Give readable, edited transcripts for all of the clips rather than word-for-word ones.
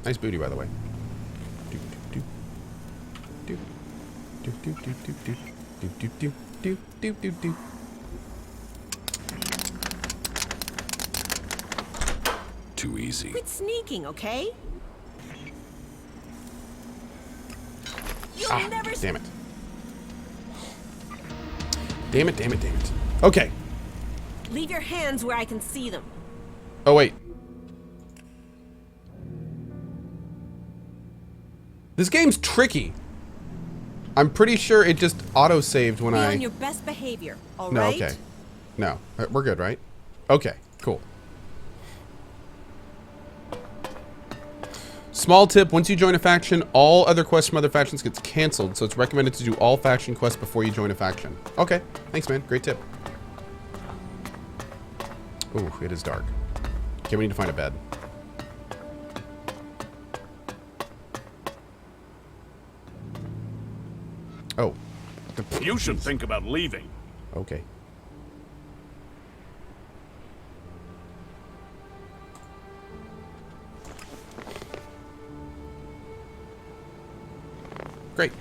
Nice booty, by the way. Too easy. Quit sneaking, okay? You'll never Damn it. Damn it, damn it, damn it. Okay. leave your hands where I can see them. Oh, wait. This game's tricky. I'm pretty sure it just auto-saved when Be I... on your best behavior, all No, right? okay. No, we're good, right? Okay, cool. Small tip, once you join a faction, all other quests from other factions gets canceled, so it's recommended to do all faction quests before you join a faction. Okay, thanks, man. Great tip. Ooh, it is dark. Okay, we need to find a bed. Oh. You should think about leaving. Okay. Great.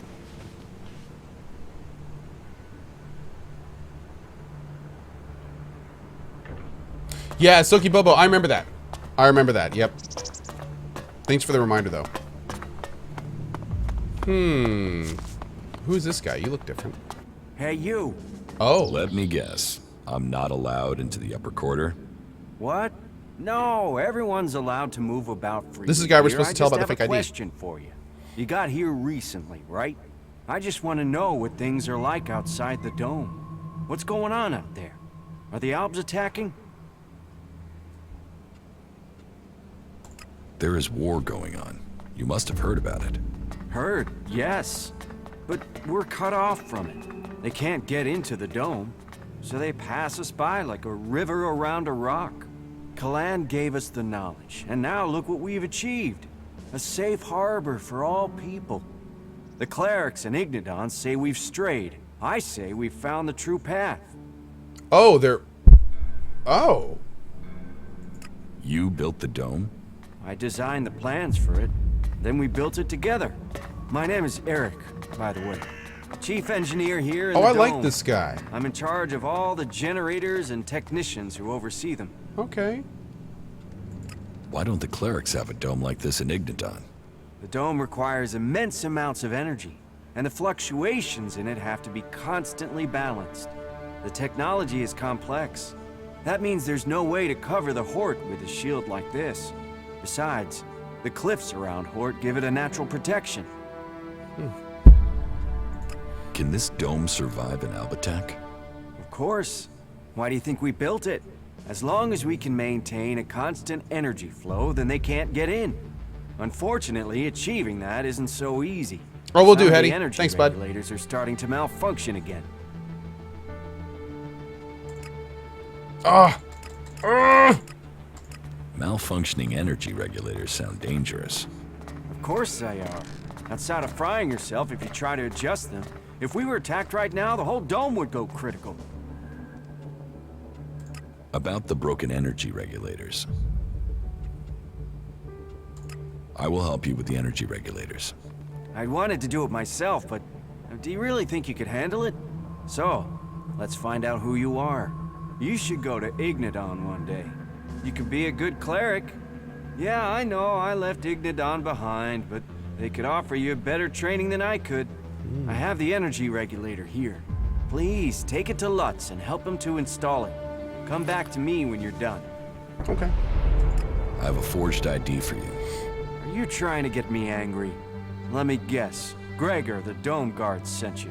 Yeah, Silky Bobo, I remember that. I remember that, yep. Thanks for the reminder, though. Who's this guy? You look different. Hey, you. Oh. Let me guess. I'm not allowed into the upper quarter? What? No, everyone's allowed to move about freely. This is the guy we're here. supposed to tell about the fake I ID. just have a question for you. You got here recently, right? I just want to know what things are like outside the dome. What's going on out there? Are the Albs attacking? There is war going on. You must have heard about it. Heard, yes. But we're cut off from it. They can't get into the dome, so they pass us by like a river around a rock. Kalan gave us the knowledge, and now look what we've achieved. A safe harbor for all people. The clerics and Ignodons say we've strayed. I say we've found the true path. Oh, they're... Oh. You built the dome? I designed the plans for it. Then we built it together. My name is Eric, by the way. Chief engineer here in the Oh, I dome. like this guy. I'm in charge of all the generators and technicians who oversee them. Okay. Why don't the clerics have a dome like this in Ignodon? The dome requires immense amounts of energy, and the fluctuations in it have to be constantly balanced. The technology is complex. That means there's no way to cover the Hort with a shield like this. Besides, the cliffs around Hort give it a natural protection. Can this dome survive an Albatak? Of course. Why do you think we built it? As long as we can maintain a constant energy flow, then they can't get in. Unfortunately, achieving that isn't so easy. Oh, we'll do, Some of the Hetty. energy Thanks, bud. regulators are starting to malfunction again. Ah. Malfunctioning energy regulators sound dangerous. Of course they are. Outside of frying yourself if you try to adjust them. If we were attacked right now, the whole dome would go critical. About the broken energy regulators. I will help you with the energy regulators. I wanted to do it myself, but do you really think you could handle it? So, let's find out who you are. You should go to Ignodon one day. You could be a good cleric. Yeah, I know, I left Ignodon behind, but they could offer you better training than I could. I have the energy regulator here. Please, take it to Lutz and help him to install it. Come back to me when you're done. Okay. I have a forged ID for you. Are you trying to get me angry? Let me guess. Gregor, the Dome Guard, sent you.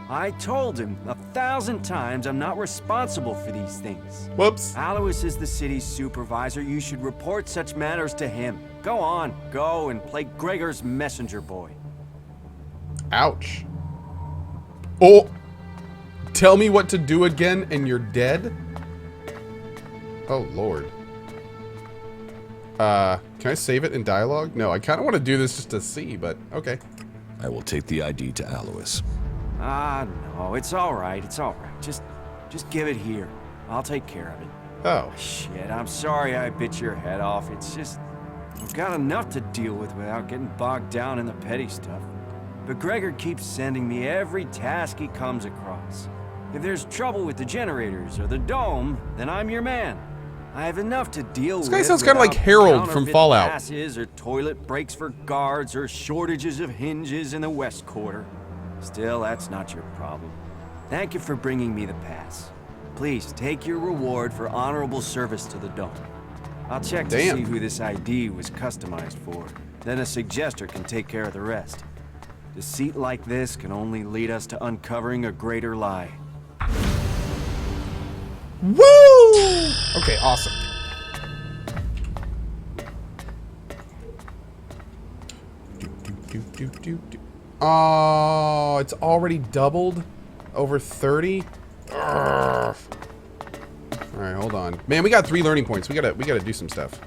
I told him 1,000 times I'm not responsible for these things. Whoops. Aloris is the city's supervisor. You should report such matters to him. Go on, go and play Gregor's messenger boy. Ouch. Oh. Tell me what to do again and you're dead? Oh, Lord. Can I save it in dialogue? No, I kind of want to do this just to see, but okay. I will take the ID to Alois. Ah, no, it's all right. It's all right. Just give it here. I'll take care of it. Oh. Shit, I'm sorry I bit your head off. It's just... I've got enough to deal with without getting bogged down in the petty stuff. But Gregor keeps sending me every task he comes across. If there's trouble with the generators or the dome, then I'm your man. I have enough to deal with. This guy sounds kind of like Harold from Fallout. Passes or toilet breaks for guards or shortages of hinges in the West Quarter. Still, that's not your problem. Thank you for bringing me the pass. Please take your reward for honorable service to the dome. I'll check to see who this ID was customized for. Then a suggester can take care of the rest. Deceit like this can only lead us to uncovering a greater lie. Woo! Okay, awesome. Oh, it's already doubled over 30. All right, hold on, man. We got 3 learning points. We gotta do some stuff.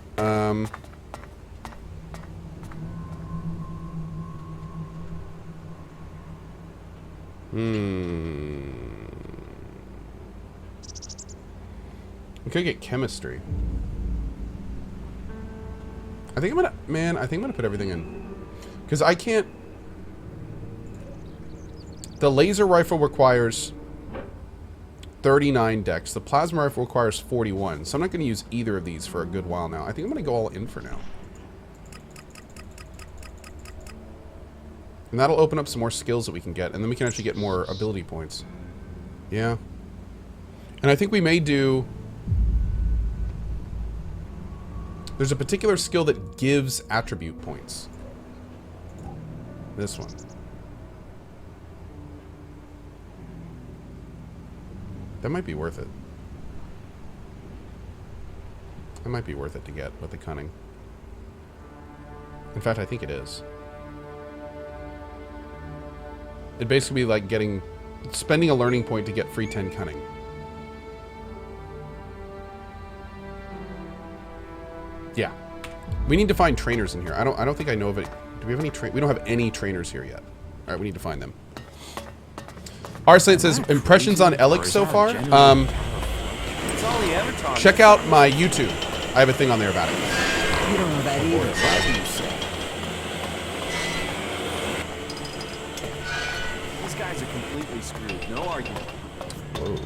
We could get chemistry. I think I'm gonna put everything in. Because I can't... The laser rifle requires 39 dex. The plasma rifle requires 41. So I'm not gonna use either of these for a good while now. I think I'm gonna go all in for now. And that'll open up some more skills that we can get. And then we can actually get more ability points. Yeah. And I think we may do... There's a particular skill that gives attribute points. This one. That might be worth it. That might be worth it to get with the cunning. In fact, I think it is. It'd basically be like spending a learning point to get free 10 cunning. Yeah. We need to find trainers in here. I don't think I know of it. Do we have any we don't have any trainers here yet. Alright, we need to find them. Arslan says impressions on ELEX so far. Check out my YouTube. I have a thing on there about it. You don't know that either. These guys are completely screwed. No argument. Whoa.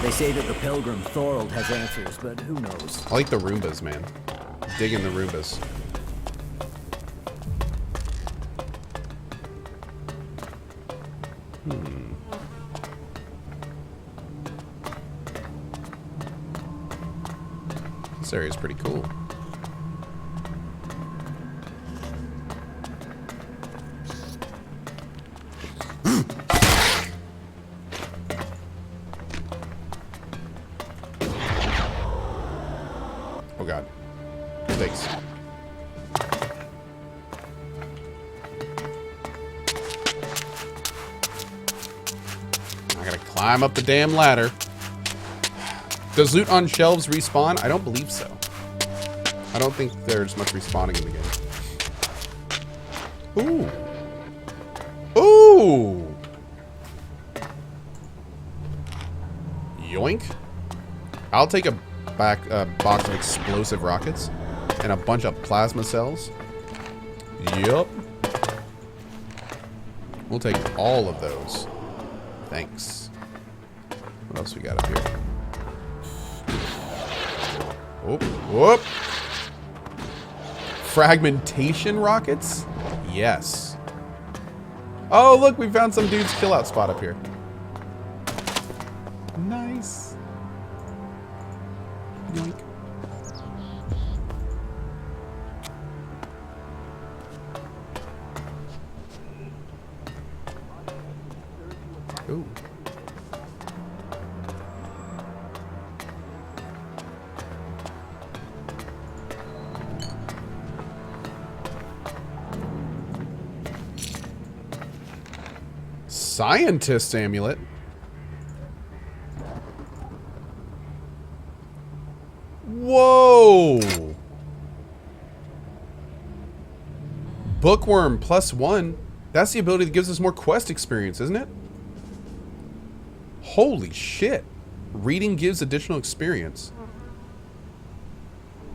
They say that the pilgrim Thorold has answers, but who knows? I like the Roombas, man. Digging the Roombas. This area is pretty cool. Oh god. Thanks. I gotta climb up the damn ladder. Does loot on shelves respawn? I don't believe so. I don't think there's much respawning in the game. Ooh. Ooh! Yoink. I'll take a box of explosive rockets and a bunch of plasma cells. Yup. We'll take all of those. Thanks. What else we got up here? Whoop, whoop. Fragmentation rockets? Yes. Oh, look, we found some dude's kill out spot up here. Nice. Yoink. Ooh. Scientist amulet. Whoa! Bookworm +1. That's the ability that gives us more quest experience, isn't it? Holy shit. Reading gives additional experience.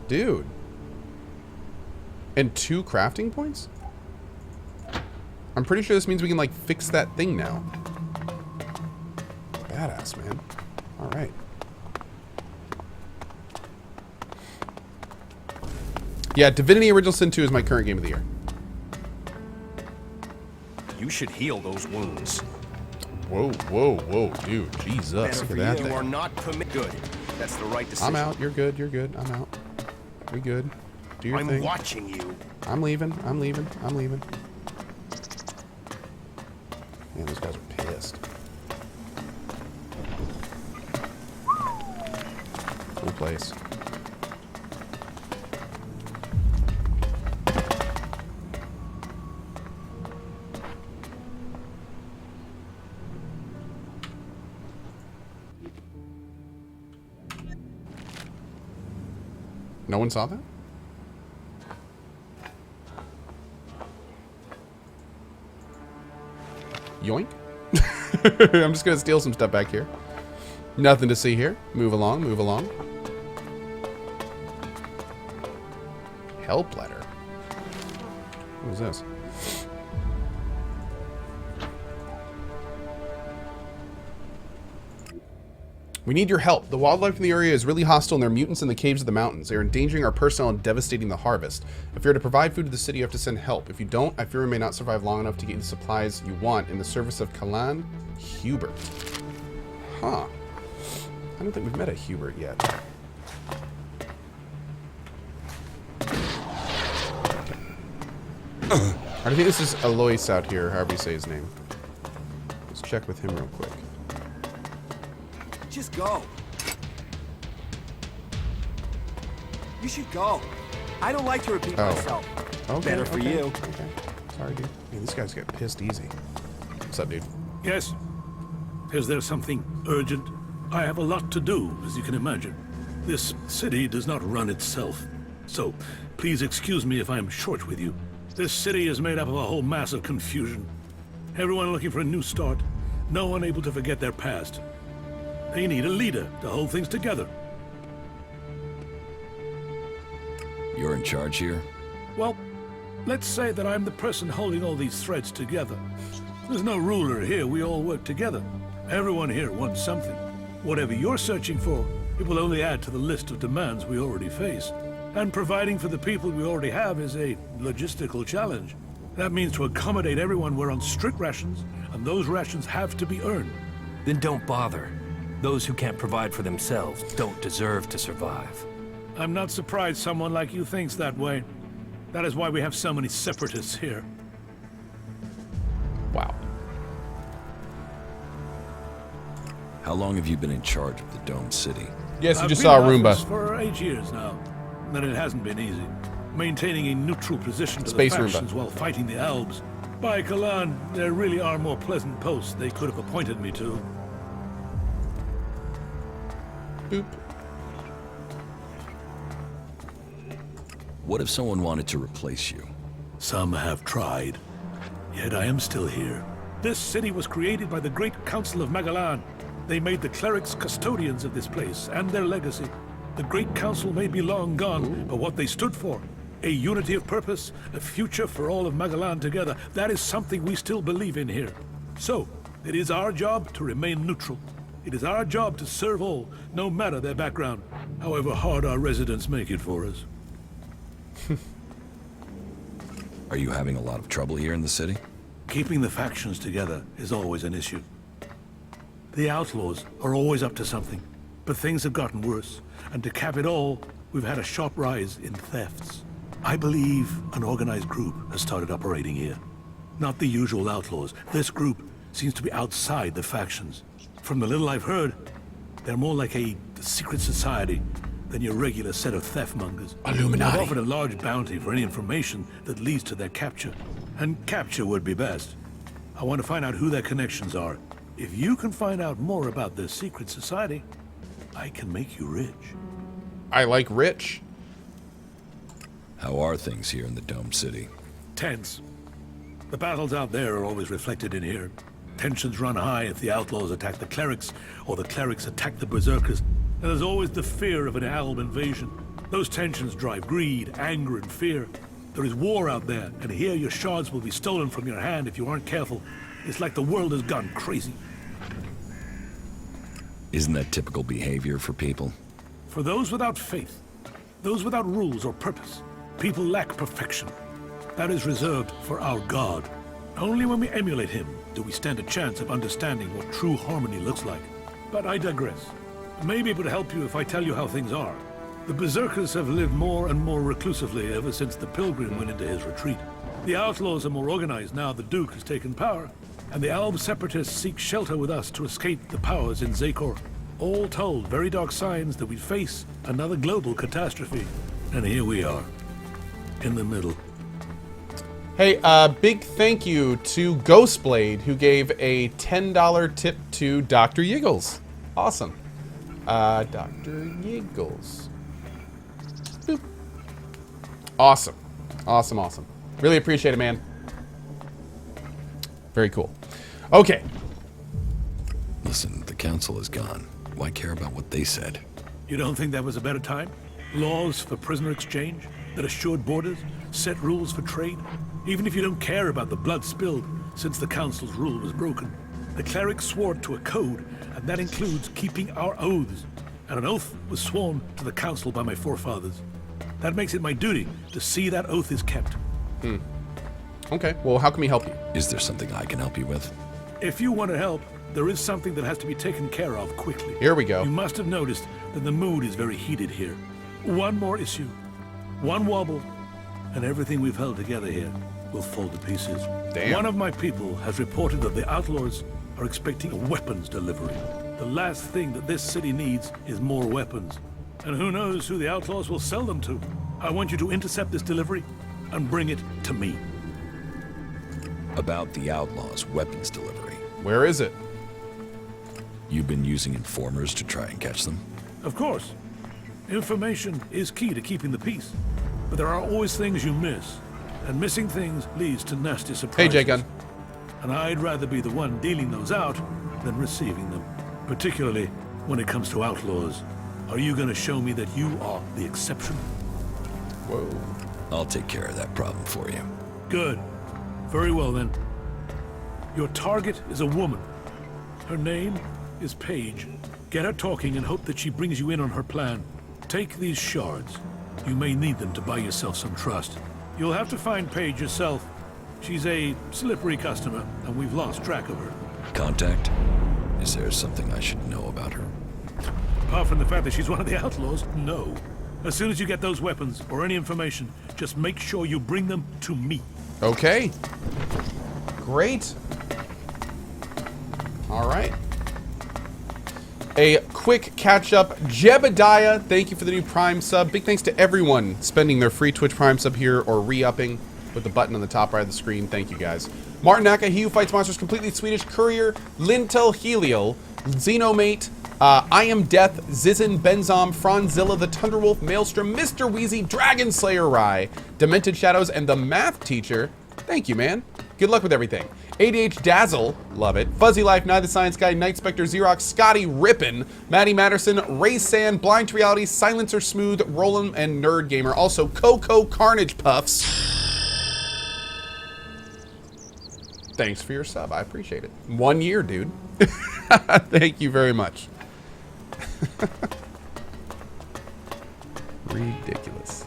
Dude. And 2 crafting points? I'm pretty sure this means we can, like, fix that thing now. Badass, man. Alright. Yeah, Divinity Original Sin 2 is my current game of the year. You should heal those wounds. Whoa, whoa, whoa, dude. Jesus, look at that You are thing. not good. That's the right decision. I'm out. You're good. You're good. I'm out. We good. Do your I'm thing. watching you. I'm leaving. I'm leaving. I'm leaving. Man, those guys are pissed. Cool place. No one saw that? Yoink. I'm just gonna steal some stuff back here. Nothing to see here. Move along, move along. Help letter. What is this? We need your help. The wildlife in the area is really hostile and there are mutants in the caves of the mountains. They are endangering our personnel and devastating the harvest. If you're to provide food to the city, you have to send help. If you don't, I fear we may not survive long enough to get you the supplies you want in the service of Kalan Hubert. Huh. I don't think we've met a Hubert yet. I think this is Alois out here, however you say his name. Let's check with him real quick. Just go. You should go. I don't like to repeat myself. Okay, Better for you. Okay. Sorry, dude. Man, these guys get pissed easy. What's up, dude? Yes? Is there something urgent? I have a lot to do, as you can imagine. This city does not run itself. So, please excuse me if I'm short with you. This city is made up of a whole mass of confusion. Everyone looking for a new start. No one able to forget their past. They need a leader to hold things together. You're in charge here? Well, let's say that I'm the person holding all these threads together. There's no ruler here, we all work together. Everyone here wants something. Whatever you're searching for, it will only add to the list of demands we already face. And providing for the people we already have is a logistical challenge. That means to accommodate everyone we're on strict rations, and those rations have to be earned. Then don't bother. Those who can't provide for themselves don't deserve to survive. I'm not surprised someone like you thinks that way. That is why we have so many separatists here. Wow. How long have you been in charge of the Dome City? Yes, you I've just been saw a in office Roomba. for 8 years now, and it hasn't been easy. Maintaining a neutral position to Space the Roomba. factions while fighting the Albs. By Kalan, there really are more pleasant posts they could have appointed me to. Boop. What if someone wanted to replace you? Some have tried, yet I am still here. This city was created by the Great Council of Magalan. They made the clerics custodians of this place and their legacy. The Great Council may be long gone, but what they stood for, a unity of purpose, a future for all of Magalan together, that is something we still believe in here. So, it is our job to remain neutral. It is our job to serve all, no matter their background, however hard our residents make it for us. Are you having a lot of trouble here in the city? Keeping the factions together is always an issue. The outlaws are always up to something, but things have gotten worse, and to cap it all, we've had a sharp rise in thefts. I believe an organized group has started operating here. Not the usual outlaws. This group seems to be outside the factions. From the little I've heard, they're more like a secret society than your regular set of theft-mongers. Illuminati. I've offered a large bounty for any information that leads to their capture. And capture would be best. I want to find out who their connections are. If you can find out more about this secret society, I can make you rich. I like rich. How are things here in the Dome City? Tense. The battles out there are always reflected in here. Tensions run high if the outlaws attack the clerics, or the clerics attack the berserkers. And there's always the fear of an alb invasion. Those tensions drive greed, anger, and fear. There is war out there, and here your shards will be stolen from your hand if you aren't careful. It's like the world has gone crazy. Isn't that typical behavior for people? For those without faith, those without rules or purpose, people lack perfection. That is reserved for our God. Only when we emulate him do we stand a chance of understanding what true harmony looks like. But I digress. Maybe it would help you if I tell you how things are. The berserkers have lived more and more reclusively ever since the pilgrim went into his retreat. The outlaws are more organized now the Duke has taken power, and the Alb separatists seek shelter with us to escape the powers in Zakor. All told, very dark signs that we face another global catastrophe. And here we are, in the middle. Hey, big thank you to Ghostblade, who gave a $10 tip to Dr. Yiggles. Awesome. Dr. Yiggles. Boop. Awesome. Awesome, awesome. Really appreciate it, man. Very cool. Okay. Listen, the council is gone. Why care about what they said? You don't think that was a better time? Laws for prisoner exchange that assured borders, set rules for trade. Even if you don't care about the blood spilled since the council's rule was broken. The clerics swore to a code, and that includes keeping our oaths. And an oath was sworn to the council by my forefathers. That makes it my duty to see that oath is kept. Okay, well, how can we help you? Is there something I can help you with? If you want to help, there is something that has to be taken care of quickly. Here we go. You must have noticed that the mood is very heated here. One more issue, one wobble, and everything we've held together here will fall to pieces. Damn. One of my people has reported that the outlaws are expecting a weapons delivery. The last thing that this city needs is more weapons. And who knows who the outlaws will sell them to. I want you to intercept this delivery and bring it to me. About the outlaws' weapons delivery. Where is it? You've been using informers to try and catch them? Of course. Information is key to keeping the peace. But there are always things you miss. And missing things leads to nasty surprises. Hey, J-Gun. And I'd rather be the one dealing those out than receiving them. Particularly when it comes to outlaws. Are you going to show me that you are the exception? Whoa. I'll take care of that problem for you. Good. Very well then. Your target is a woman. Her name is Paige. Get her talking and hope that she brings you in on her plan. Take these shards. You may need them to buy yourself some trust. You'll have to find Paige yourself. She's a slippery customer, and we've lost track of her. Contact? Is there something I should know about her? Apart from the fact that she's one of the outlaws, no. As soon as you get those weapons, or any information, just make sure you bring them to me. Okay. Great. All right. A quick catch-up. Jebediah, thank you for the new Prime sub. Big thanks to everyone spending their free Twitch Prime sub here or re-upping with the button on the top right of the screen. Thank you, guys. Martin Naka, He Who Fights Monsters, Completely Swedish, Courier, Lintel Helial, Xenomate, I Am Death, Zizin, Benzom, Franzilla, the Thunderwolf, Maelstrom, Mr. Wheezy, Dragon Slayer Rye, Demented Shadows, and the Math Teacher. Thank you, man. Good luck with everything. ADH Dazzle, love it. Fuzzy Life, Neither Science Guy, Night Spectre, Xerox, Scotty Rippin, Maddie Matterson, Ray Sand, Blind to Reality, Silencer Smooth, Roland, and Nerd Gamer. Also, CohhCarnage Puffs. Thanks for your sub. I appreciate it. 1 year, dude. Thank you very much. Ridiculous.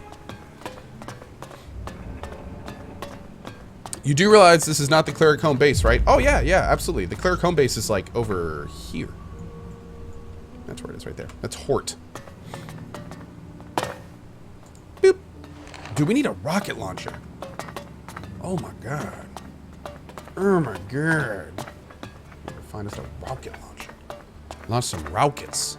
You do realize this is not the Cleric home base, right? Oh, yeah, absolutely. The Cleric home base is, like, over here. That's where it is, right there. That's Hort. Boop. Dude, we need a rocket launcher. Oh, my God. Oh, my God. We gotta find us a rocket launcher. Launch some rockets.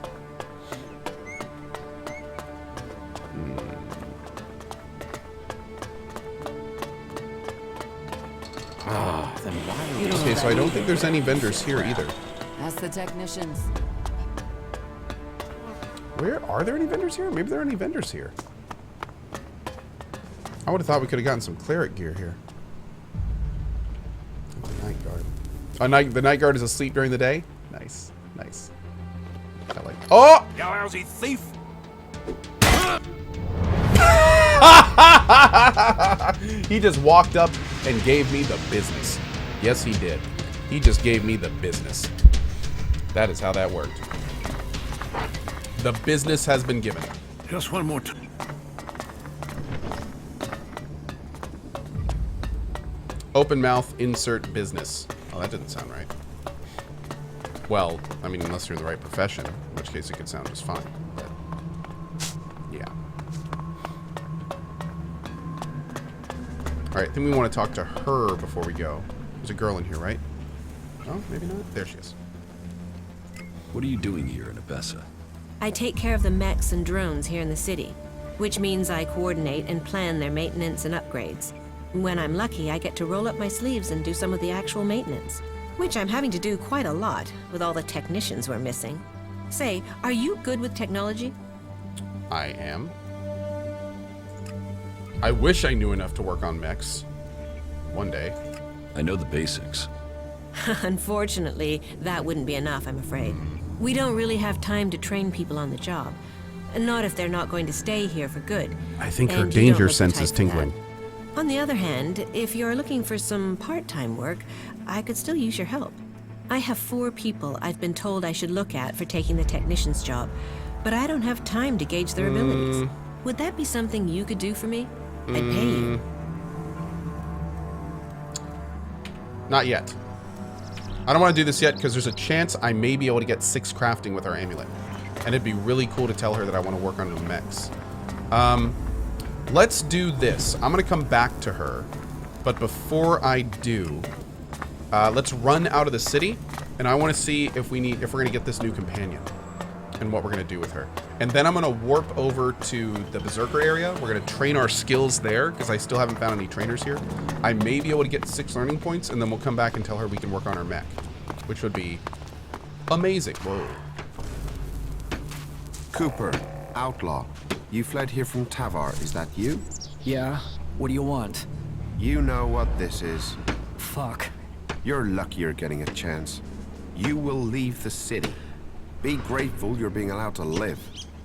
Then why are we Okay, so I don't think there's any vendors here either. Ask the technicians. Where are there any vendors here? Maybe there are any vendors here. I would have thought we could have gotten some cleric gear here. The night guard. The night guard is asleep during the day. Nice, nice. I like. Oh! You lousy thief! He just walked up and gave me the business. Yes, he did. He just gave me the business. That is how that worked. The business has been given. Just one more time. Open mouth, insert business. Oh, that didn't sound right. Well, I mean, unless you're in the right profession, in which case it could sound just fine. But, yeah. Alright, I think we want to talk to her before we go. There's a girl in here, right? Oh, maybe not. There she is. What are you doing here in Abessa? I take care of the mechs and drones here in the city, which means I coordinate and plan their maintenance and upgrades. When I'm lucky, I get to roll up my sleeves and do some of the actual maintenance, which I'm having to do quite a lot with all the technicians we're missing. Say, are you good with technology? I am. I wish I knew enough to work on mechs. One day. I know the basics. Unfortunately, that wouldn't be enough, I'm afraid. We don't really have time to train people on the job. Not if they're not going to stay here for good. I think her And you danger don't look the sense type is for tingling. that. On the other hand, if you're looking for some part-time work, I could still use your help. I have 4 people I've been told I should look at for taking the technician's job, but I don't have time to gauge their abilities. Would that be something you could do for me? I'd pay you. Not yet. I don't want to do this yet because there's a chance I may be able to get 6 crafting with our amulet. And it'd be really cool to tell her that I want to work on the mechs. Let's do this. I'm going to come back to her. But before I do, let's run out of the city. And I want to see if we're going to get this new companion. And what we're going to do with her. And then I'm going to warp over to the Berserker area. We're going to train our skills there, because I still haven't found any trainers here. I may be able to get 6 learning points, and then we'll come back and tell her we can work on our mech. Which would be amazing. Whoa. Cooper, outlaw. You fled here from Tavar, is that you? Yeah? What do you want? You know what this is. Fuck. You're lucky you're getting a chance. You will leave the city. Be grateful you're being allowed to live.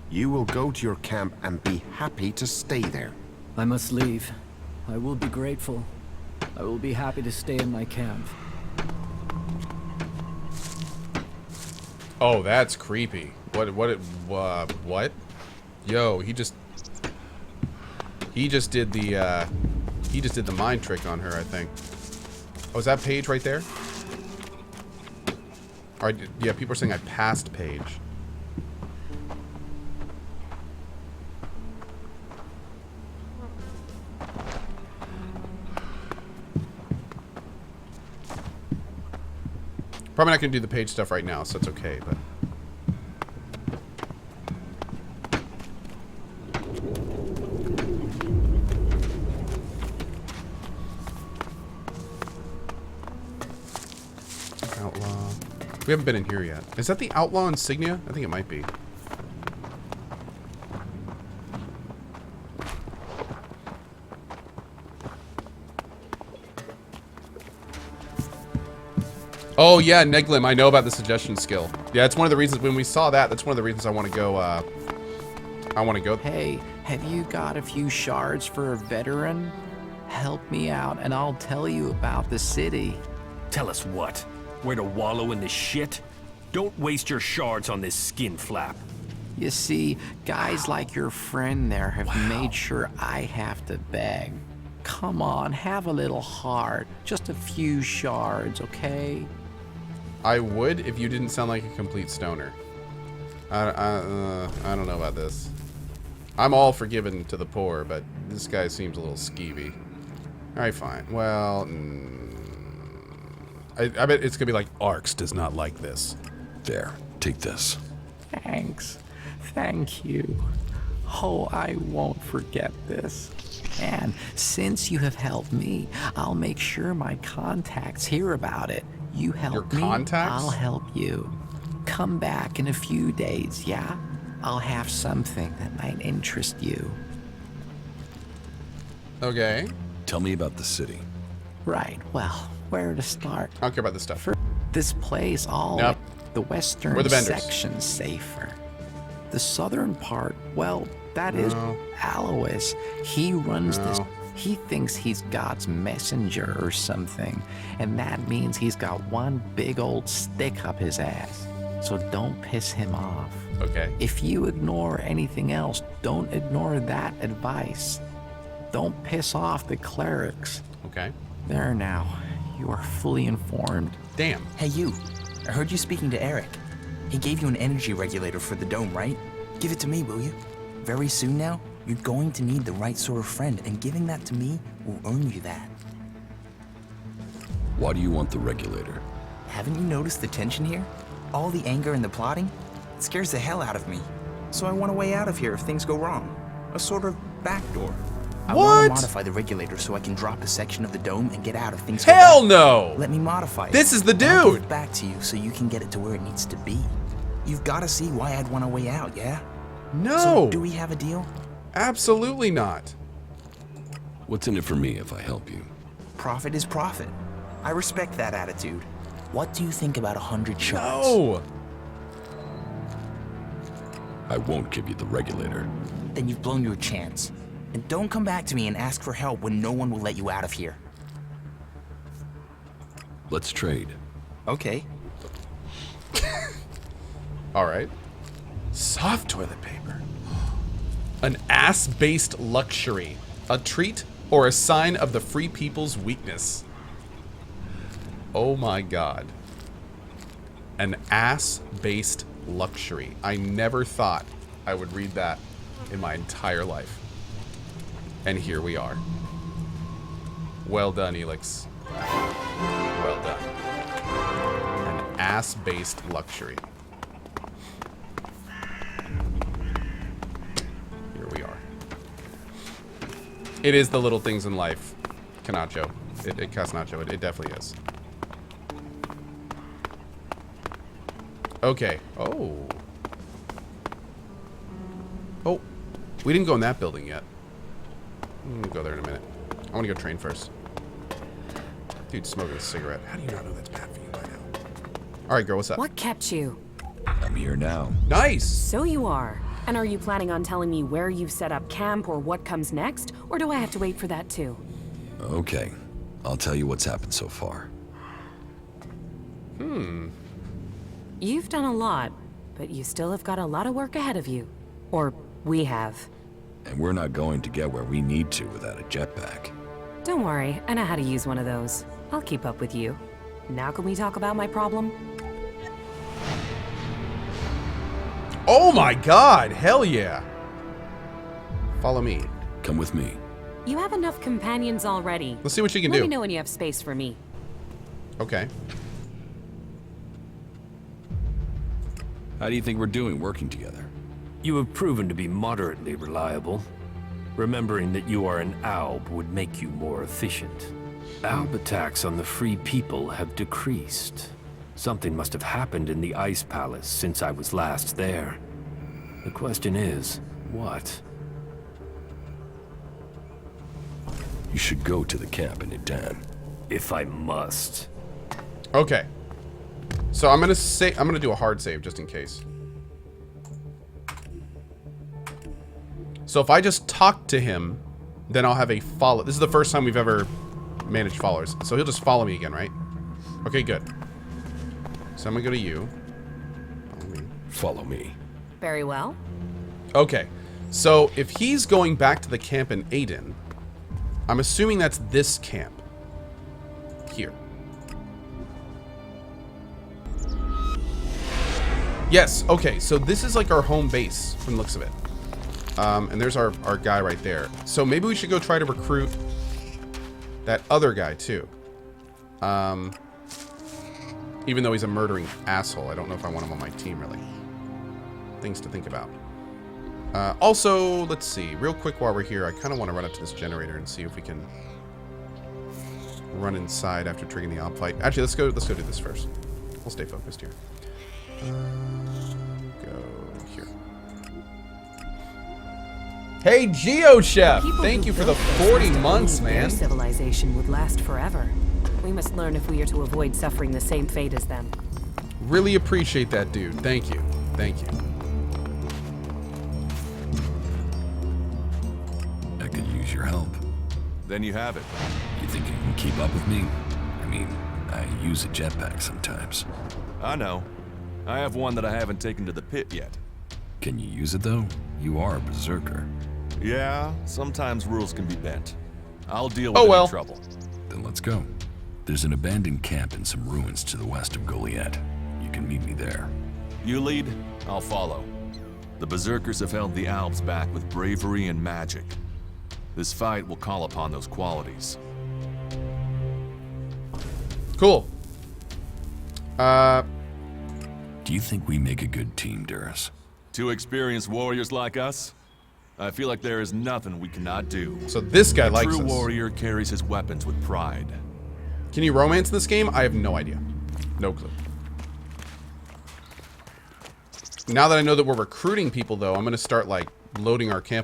You will go to your camp and be happy to stay there. I must leave. I will be grateful. I will be happy to stay in my camp. Oh, that's creepy. What? Yo, he just did the mind trick on her, I think. Oh, is that Paige right there? All right, yeah, people are saying I passed Paige. Probably not gonna do the Paige stuff right now, so it's okay, but. Outlaw. We haven't been in here yet. Is that the outlaw insignia? I think it might be. Oh yeah, Neglim, I know about the suggestion skill. Yeah, it's one of the reasons when we saw that, that's one of the reasons I want to go, Hey, have you got a few shards for a veteran? Help me out and I'll tell you about the city. Tell us what? Where to wallow in this shit? Don't waste your shards on this skin flap. You see, guys like your friend there have made sure I have to beg. Come on, have a little heart. Just a few shards, okay? I would if you didn't sound like a complete stoner. I don't know about this. I'm all forgiven to the poor, but this guy seems a little skeevy. Alright, fine. Well, I bet it's gonna be like, Arx does not like this. There, take this. Thanks. Thank you. Oh, I won't forget this. And since you have helped me, I'll make sure my contacts hear about it. You help me, I'll help you. Come back in a few days, yeah? I'll have something that might interest you. Okay. Tell me about the city. Right, well, where to start? I don't care about this stuff. This place, all Nope. the western We're the vendors. section's safer. The southern part, well, that is Aloris. He runs this. He thinks he's God's messenger or something, and that means he's got one big old stick up his ass. So don't piss him off. Okay. If you ignore anything else, don't ignore that advice. Don't piss off the clerics. Okay. There now. You are fully informed. Damn. Hey, you. I heard you speaking to Eric. He gave you an energy regulator for the dome, right? Give it to me, will you? Very soon now, you're going to need the right sort of friend, and giving that to me will earn you that. Why do you want the regulator? Haven't you noticed the tension here? All the anger and the plotting? It scares the hell out of me. So I want a way out of here if things go wrong. A sort of backdoor. I want to modify the regulator so I can drop a section of the dome and get out if things go Hell bad. no! Let me modify it. This is the I'll give dude! it back to you so you can get it to where it needs to be. You've got to see why I'd want a way out, yeah? No! So, do we have a deal? Absolutely not. What's in it for me if I help you? Profit is profit. I respect that attitude. What do you think about 100 shots? No! I won't give you the regulator. Then you've blown your chance. And don't come back to me and ask for help when no one will let you out of here. Let's trade. Okay. Alright. Soft toilet paper. An ass-based luxury. A treat or a sign of the free people's weakness. Oh my god. An ass-based luxury. I never thought I would read that in my entire life. And here we are. Well done, ELEX. Well done. An ass-based luxury. Here we are. It is the little things in life, Canacho. Casnacho, it definitely is. Okay. Oh. Oh. We didn't go in that building yet. We'll go there in a minute. I want to go train first. Dude's smoking a cigarette. How do you not know that's bad for you by now? Alright, girl, what's up? What kept you? I'm here now. Nice! So you are. And are you planning on telling me where you've set up camp or what comes next? Or do I have to wait for that too? Okay. I'll tell you what's happened so far. You've done a lot, but you still have got a lot of work ahead of you. Or we have. And we're not going to get where we need to without a jetpack. Don't worry, I know how to use one of those. I'll keep up with you. Now can we talk about my problem? Oh my god! Hell yeah! Follow me. Come with me. You have enough companions already. Let's see what you can Let do. me know when you have space for me. Okay. How do you think we're doing working together? You have proven to be moderately reliable. Remembering that you are an Alb would make you more efficient. Alb attacks on the free people have decreased. Something must have happened in the Ice Palace since I was last there. The question is, what? You should go to the camp in Idan. If I must. Okay. So I'm gonna do a hard save just in case. So if I just talk to him, then I'll have a follow. This is the first time we've ever managed followers. So he'll just follow me again, right? Okay, good. So I'm gonna go to you. Follow me. Follow me. Very well. Okay. So if he's going back to the camp in Aiden, I'm assuming that's this camp. Here. Yes, okay, so this is like our home base from the looks of it. And there's our guy right there. So maybe we should go try to recruit that other guy too. Even though he's a murdering asshole, I don't know if I want him on my team really. Things to think about. Also, let's see, real quick while we're here, I kind of want to run up to this generator and see if we can run inside after triggering the op fight. Actually, let's go do this first. We'll stay focused here. Go here. Hey, GeoChef! Thank you for the 40 months, man. Their civilization would last forever, We must learn if we are to avoid suffering the same fate as them. Really appreciate that, dude. Thank you. Thank you. I could use your help. Then you have it. You think you can keep up with me? I mean, I use a jetpack sometimes. I know. I have one that I haven't taken to the pit yet. Can you use it, though? You are a berserker. Yeah, sometimes rules can be bent. I'll deal with any trouble. Then let's go. There's an abandoned camp in some ruins to the west of Goliath. You can meet me there. You lead, I'll follow. The berserkers have held the Alps back with bravery and magic. This fight will call upon those qualities. Cool. Do you think we make a good team, Duras? Two experienced warriors like us? I feel like there is nothing we cannot do. So this guy likes us. A true warrior carries his weapons with pride. Can you romance this game? I have no idea. No clue. Now that I know that we're recruiting people, though, I'm going to start, like, loading our camp